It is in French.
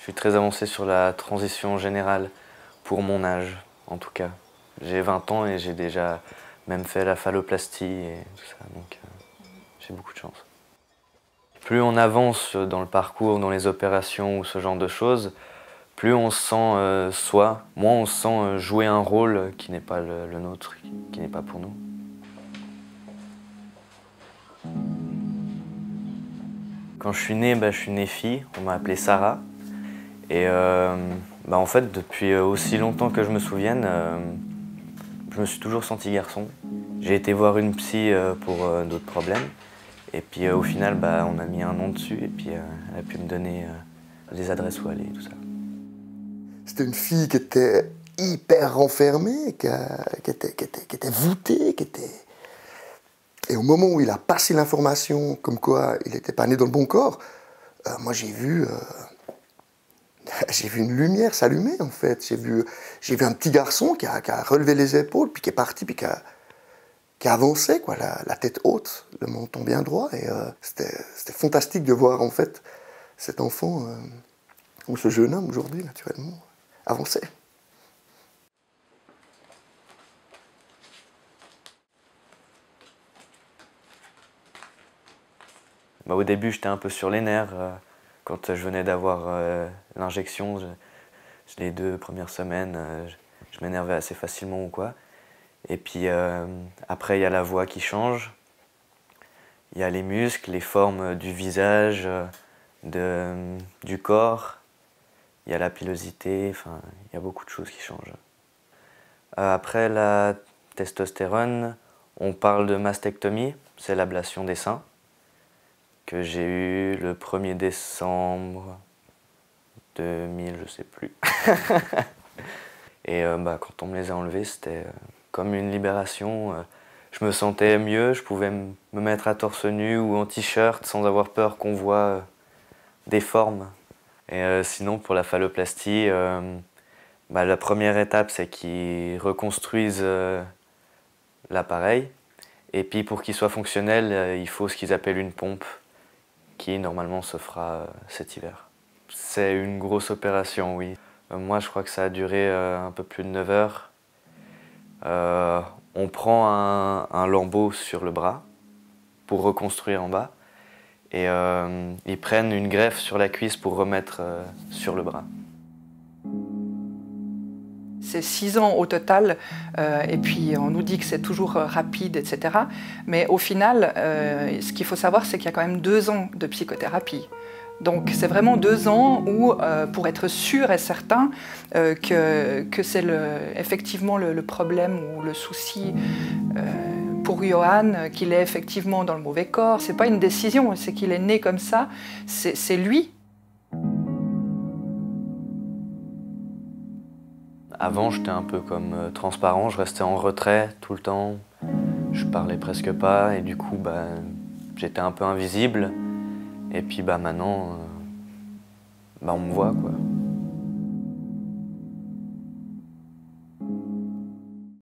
suis très avancé sur la transition générale pour mon âge, en tout cas. J'ai 20 ans et j'ai déjà même fait la phalloplastie et tout ça, donc j'ai beaucoup de chance. Plus on avance dans le parcours, dans les opérations ou ce genre de choses, plus on se sent soi, moins on se sent jouer un rôle qui n'est pas le nôtre, qui n'est pas pour nous. Quand je suis né fille, on m'a appelé Sarah. Et en fait, depuis aussi longtemps que je me souvienne, je me suis toujours senti garçon. J'ai été voir une psy pour d'autres problèmes. Et puis au final, on a mis un nom dessus et puis elle a pu me donner des adresses où aller et tout ça. C'était une fille qui était hyper renfermée, qui était voûtée, Et au moment où il a passé l'information comme quoi il n'était pas né dans le bon corps, moi j'ai vu une lumière s'allumer en fait. J'ai vu un petit garçon qui a relevé les épaules, puis qui est parti, puis qui a avancé, quoi, la tête haute, le menton bien droit. Et c'était fantastique de voir en fait cet enfant, ou ce jeune homme aujourd'hui naturellement, avancer. Au début, j'étais un peu sur les nerfs. Quand je venais d'avoir l'injection, les 2 premières semaines, je m'énervais assez facilement ou quoi. Et puis après, il y a la voix qui change. Il y a les muscles, les formes du visage, du corps. Il y a la pilosité, enfin, il y a beaucoup de choses qui changent. Après la testostérone, on parle de mastectomie, c'est l'ablation des seins, que j'ai eu le 1er décembre 2000, je sais plus. Et quand on me les a enlevés, c'était comme une libération. Je me sentais mieux, je pouvais me mettre à torse nu ou en t-shirt sans avoir peur qu'on voit des formes. Et sinon, pour la phalloplastie, la première étape, c'est qu'ils reconstruisent l'appareil. Et puis pour qu'il soit fonctionnel, il faut ce qu'ils appellent une pompe, qui normalement se fera cet hiver. C'est une grosse opération, oui. Moi, je crois que ça a duré un peu plus de 9 heures. On prend un lambeau sur le bras pour reconstruire en bas. Et ils prennent une greffe sur la cuisse pour remettre sur le bras. C'est 6 ans au total, et puis on nous dit que c'est toujours rapide, etc. Mais au final, ce qu'il faut savoir, c'est qu'il y a quand même 2 ans de psychothérapie. Donc c'est vraiment 2 ans où, pour être sûr et certain que c'est effectivement le problème ou le souci pour Johan, qu'il est effectivement dans le mauvais corps. C'est pas une décision, c'est qu'il est né comme ça, c'est lui. Avant, j'étais un peu comme transparent, je restais en retrait tout le temps. Je parlais presque pas et du coup, j'étais un peu invisible. Et puis maintenant, on me voit, quoi.